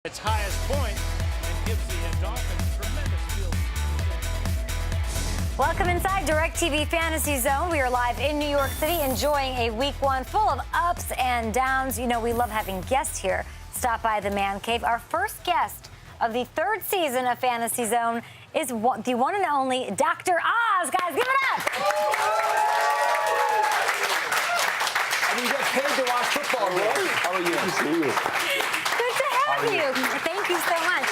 its highest point and gives the Dolphins tremendous field. Welcome inside Directv Fantasy Zone. We are live in New York City enjoying a week one full of ups and downs. You know, we love having guests here stop by the Man Cave. Our first guest of the third season of Fantasy Zone is the one and only Dr. Oz. Guys, give it up. And you get paid to watch football, really? How are you? Good to see you. Good to have you. Thank you so much.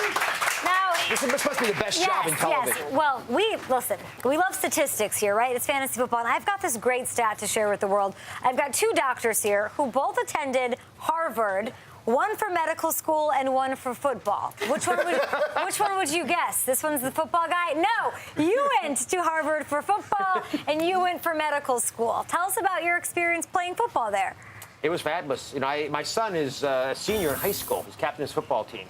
Now, this must be the best job in television. Yes. Well, we love statistics here, right? It's fantasy football, and I've got this great stat to share with the world. I've got two doctors here who both attended Harvard, one for medical school and one for football. Which one would you guess? This one's the football guy? No, you went to Harvard for football and you went for medical school. Tell us about your experience playing football there. It was fabulous. You know, my son is a senior in high school. He's captain of his football team.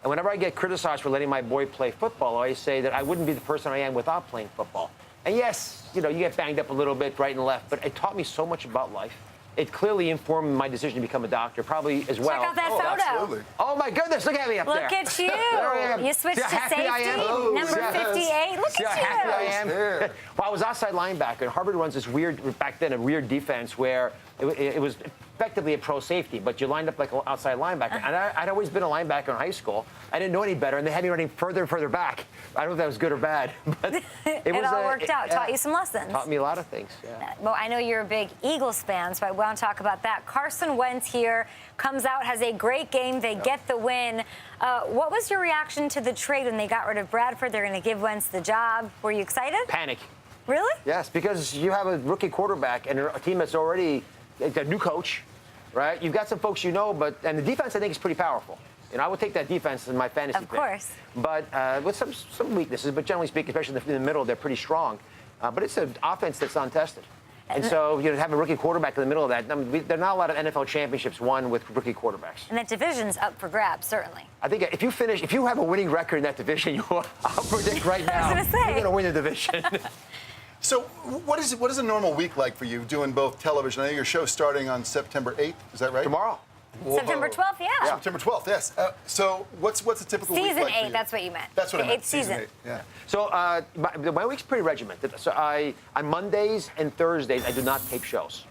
And whenever I get criticized for letting my boy play football, I always say that I wouldn't be the person I am without playing football. And yes, you know, you get banged up a little bit right and left, but it taught me so much about life. It clearly informed my decision to become a doctor, probably as well. Check out that photo. Absolutely. Oh, my goodness, look at me up there. Look at you. There I am. You switched See to how happy safety, I am? number 58. Look See at how you. happy I am? Yeah. Well, I was outside linebacker, and Harvard runs this weird, back then, a weird defense where it was effectively a pro safety, but you lined up like an outside linebacker. And I'd always been a linebacker in high school. I didn't know any better, and they had me running further and further back. I don't know if that was good or bad, but it all worked out. Taught you some lessons. Taught me a lot of things, yeah. Well, I know you're a big Eagles fan, so I want to talk about that. Carson Wentz here comes out, has a great game. They get the win. What was your reaction to the trade when they got rid of Bradford? They're going to give Wentz the job. Were you excited? Panic. Really? Yes, because you have a rookie quarterback and a team that's already a new coach, right? You've got some folks you know, and the defense, I think, is pretty powerful. And I would take that defense in my fantasy Of course. pick. But with some weaknesses, but generally speaking, especially in the middle, they're pretty strong. But it's an offense that's untested. And so, you know, to have a rookie quarterback in the middle of that, I mean, there are not a lot of NFL championships won with rookie quarterbacks. And that division's up for grabs, certainly. I think if you have a winning record in that division, I'll predict right now, I was gonna say. you're going to win the division. So what is a normal week like for you doing both television? I know your show's starting on September 8th. Is that right? Tomorrow. Whoa. September 12th, yeah. September 12th, yes. So what's a typical week Season like for 8, you? that's what you meant. That's what I the meant. 8th season. 8, yeah. So my week's pretty regimented. So on Mondays and Thursdays, I do not tape shows.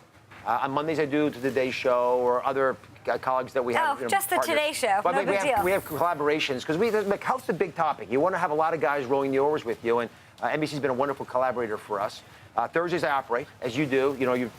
On Mondays, I do the Today Show or other colleagues that we have. Oh, just the partners. Today Show. But No big deal. we have collaborations because health's a big topic. You want to have a lot of guys rolling the oars with you, and NBC's been a wonderful collaborator for us. Thursdays I operate, as you do. You know,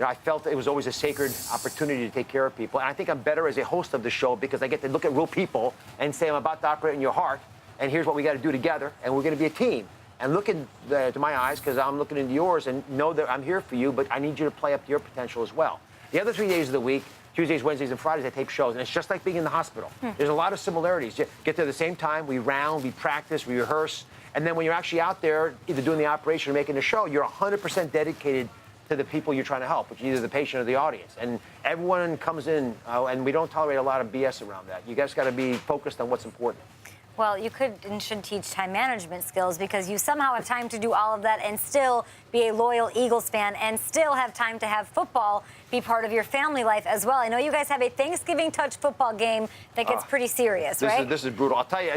I felt it was always a sacred opportunity to take care of people. And I think I'm better as a host of the show because I get to look at real people and say, I'm about to operate in your heart, and here's what we got to do together, and we're going to be a team. And look into my eyes, because I'm looking into yours, and know that I'm here for you, but I need you to play up to your potential as well. The other 3 days of the week, Tuesdays, Wednesdays, and Fridays, I tape shows, and it's just like being in the hospital. There's a lot of similarities. You get there at the same time, we round, we practice, we rehearse, and then when you're actually out there, either doing the operation or making the show, you're 100% dedicated to the people you're trying to help, which is either the patient or the audience. And everyone comes in, and we don't tolerate a lot of BS around that. You guys got to be focused on what's important. Well, you could and should teach time management skills because you somehow have time to do all of that and still be a loyal Eagles fan and still have time to have football be part of your family life as well. I know you guys have a Thanksgiving touch football game that gets pretty serious, right? This is brutal. I'll tell you,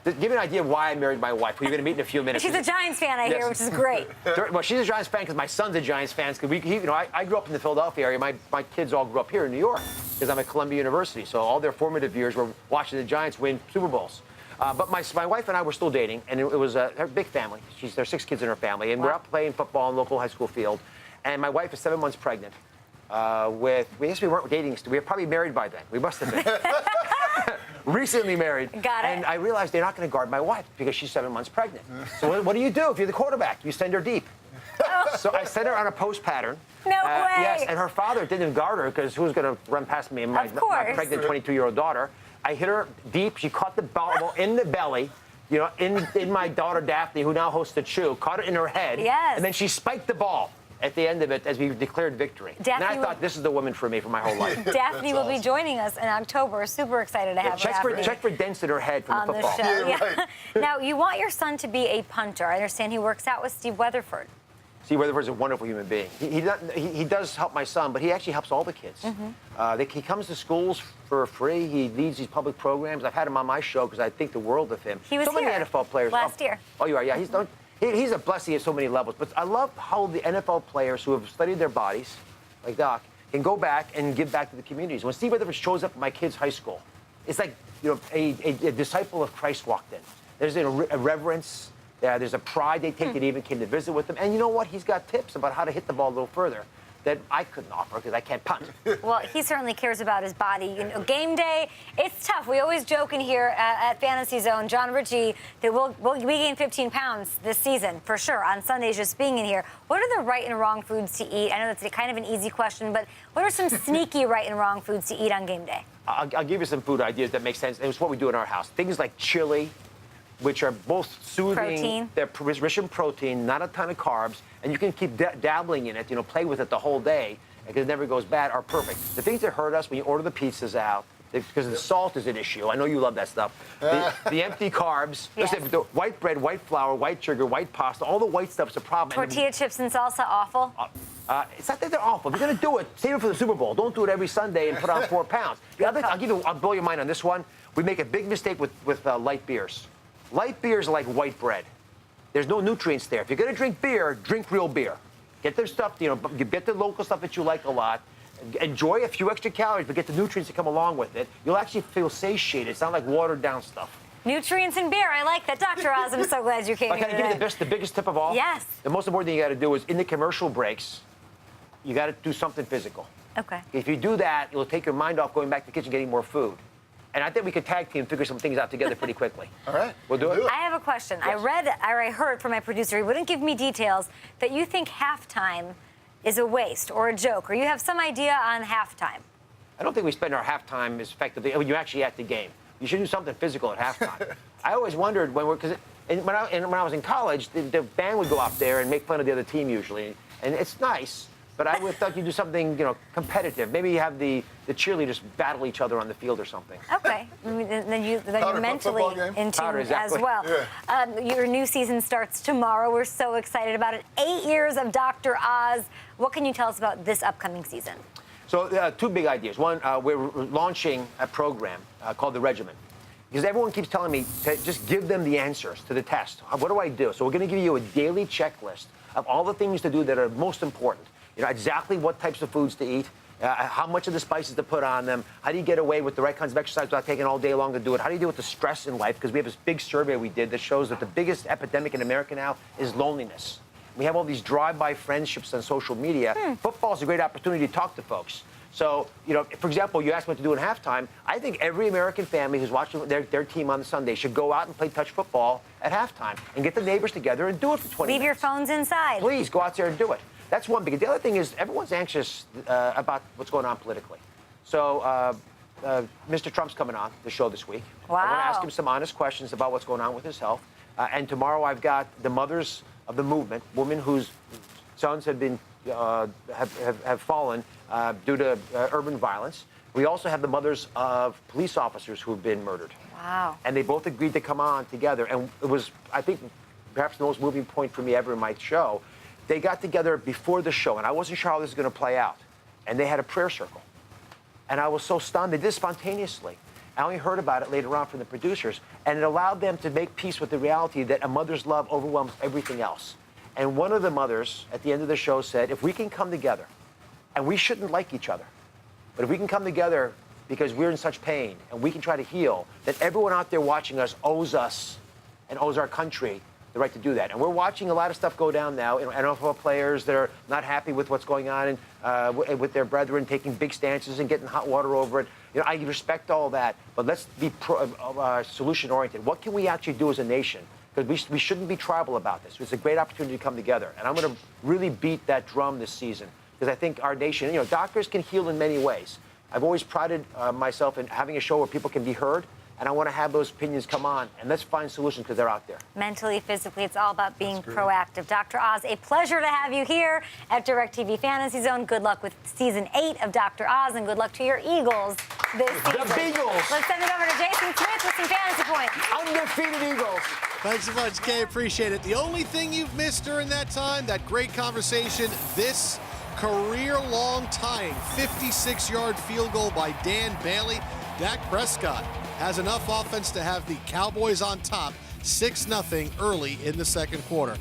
give you an idea of why I married my wife, who you're going to meet in a few minutes. She's a Giants fan, I hear, which is great. Well, she's a Giants fan because my son's a Giants fan. Because I grew up in the Philadelphia area. My kids all grew up here in New York because I'm at Columbia University. So all their formative years were watching the Giants win Super Bowls. But my wife and I were still dating, and it was her big family. There's 6 kids in her family, and we're out playing football in local high school field. And my wife is 7 months pregnant. We weren't dating. We were probably married by then. We must have been. Recently married. Got it. And I realized they're not going to guard my wife because she's 7 months pregnant. So what do you do if you're the quarterback? You send her deep. So I sent her on a post pattern. No way. Yes, and her father didn't guard her because who's going to run past me and my pregnant 22-year-old daughter? I hit her deep. She caught the ball in the belly. You know, in my daughter Daphne, who now hosts the Chew, caught it in her head. Yes. And then she spiked the ball at the end of it as we declared victory. And I thought, this is the woman for me for my whole life. Daphne will be joining us in October. Super excited to have her. Check for dents in her head from the football. Show. Yeah, right. Now, you want your son to be a punter. I understand he works out with Steve Weatherford. Steve Weatherford's a wonderful human being. He does help my son, but he actually helps all the kids. He comes to schools for free. He leads these public programs. I've had him on my show because I think the world of him. He was so many here NFL players. last year. Oh, you are? Yeah, he's a blessing at so many levels. But I love how the NFL players who have studied their bodies, like Doc, can go back and give back to the communities. When Steve Weatherford shows up at my kid's high school, it's like a disciple of Christ walked in. There's a reverence. There's a pride they take that even came to visit with them. And you know what? He's got tips about how to hit the ball a little further that I couldn't offer because I can't punt. Well, he certainly cares about his body. You know, game day, it's tough. We always joke in here at Fantasy Zone, John Ritchie, that we gain 15 pounds this season, for sure, on Sundays just being in here. What are the right and wrong foods to eat? I know that's kind of an easy question, but what are some sneaky right and wrong foods to eat on game day? I'll give you some food ideas that make sense. It's what we do in our house. Things like chili, which are both soothing. Protein. They're rich in protein, not a ton of carbs, and you can keep dabbling in it, play with it the whole day, because it never goes bad, are perfect. The things that hurt us when you order the pizzas out, because the salt is an issue. I know you love that stuff. The empty carbs, Yes. listen, the white bread, white flour, white sugar, white pasta, all the white stuff's a problem. Tortilla chips and salsa, awful? It's not that they're awful. If you're going to do it, save it for the Super Bowl. Don't do it every Sunday and put on 4 pounds. The other, I'll blow your mind on this one. We make a big mistake with light beers. Light beers are like white bread. There's no nutrients there. If you're going to drink beer, drink real beer. Get the stuff, get the local stuff that you like a lot. Enjoy a few extra calories, but get the nutrients that come along with it. You'll actually feel satiated. It's not like watered down stuff. Nutrients in beer. I like that. Dr. Oz, I'm so glad you came here Can I give today. you the biggest tip of all? Yes. The most important thing you got to do is in the commercial breaks, you got to do something physical. Okay. If you do that, it'll take your mind off going back to the kitchen getting more food. And I think we could tag team and figure some things out together pretty quickly. All right. We'll do it. I have a question. Yes. I heard from my producer, he wouldn't give me details, that you think halftime is a waste or a joke, or you have some idea on halftime. I don't think we spend our halftime as effectively when you're actually at the game. You should do something physical at halftime. I always wondered when when I was in college, the band would go out there and make fun of the other team usually, and it's nice. But I would thought you'd do something, competitive. Maybe you have the cheerleaders battle each other on the field or something. Okay. Then you're mentally football game? in tune Powder, exactly. as well. Yeah. Your new season starts tomorrow. We're so excited about it. 8 years of Dr. Oz. What can you tell us about this upcoming season? So 2 big ideas. One, we're launching a program called The Regimen. Because everyone keeps telling me to just give them the answers to the test. What do I do? So we're going to give you a daily checklist of all the things to do that are most important. Exactly what types of foods to eat, how much of the spices to put on them, how do you get away with the right kinds of exercise without taking all day long to do it, how do you deal with the stress in life, because we have this big survey we did that shows that the biggest epidemic in America now is loneliness. We have all these drive-by friendships on social media. Football is a great opportunity to talk to folks. So, for example, you asked me what to do in halftime. I think every American family who's watching their team on Sunday should go out and play touch football at halftime and get the neighbors together and do it for 20 Leave minutes. your phones inside. Please, go out there and do it. That's one big. The other thing is everyone's anxious about what's going on politically. So Mr. Trump's coming on the show this week. Wow. I want to ask him some honest questions about what's going on with his health. And tomorrow I've got the mothers of the movement, women whose sons have been have fallen due to urban violence. We also have the mothers of police officers who have been murdered. Wow. And they both agreed to come on together. And it was, I think, perhaps the most moving point for me ever in my show. They got together before the show, and I wasn't sure how this was going to play out. And they had a prayer circle. And I was so stunned. They did it spontaneously. I only heard about it later on from the producers. And it allowed them to make peace with the reality that a mother's love overwhelms everything else. And one of the mothers at the end of the show said, if we can come together, and we shouldn't like each other, but if we can come together because we're in such pain and we can try to heal, that everyone out there watching us and owes our country the right to do that. And we're watching a lot of stuff go down now. NFL players that are not happy with what's going on and with their brethren taking big stances and getting hot water over it. I respect all that, but let's be solution-oriented. What can we actually do as a nation? Because we shouldn't be tribal about this. It's a great opportunity to come together. And I'm going to really beat that drum this season because I think our nation, doctors can heal in many ways. I've always prided myself in having a show where people can be heard. And I want to have those opinions come on, and let's find solutions because they're out there. Mentally, physically, it's all about being proactive. Dr. Oz, a pleasure to have you here at Directv Fantasy Zone. Good luck with Season 8 of Dr. Oz, and good luck to your Eagles this season. The Beagles! Let's send it over to Jason Smith with some fantasy points. Undefeated Eagles. Thanks so much, Kay. Appreciate it. The only thing you've missed during that time, that great conversation, this career-long tying 56-yard field goal by Dan Bailey. Dak Prescott has enough offense to have the Cowboys on top 6-0 early in the second quarter.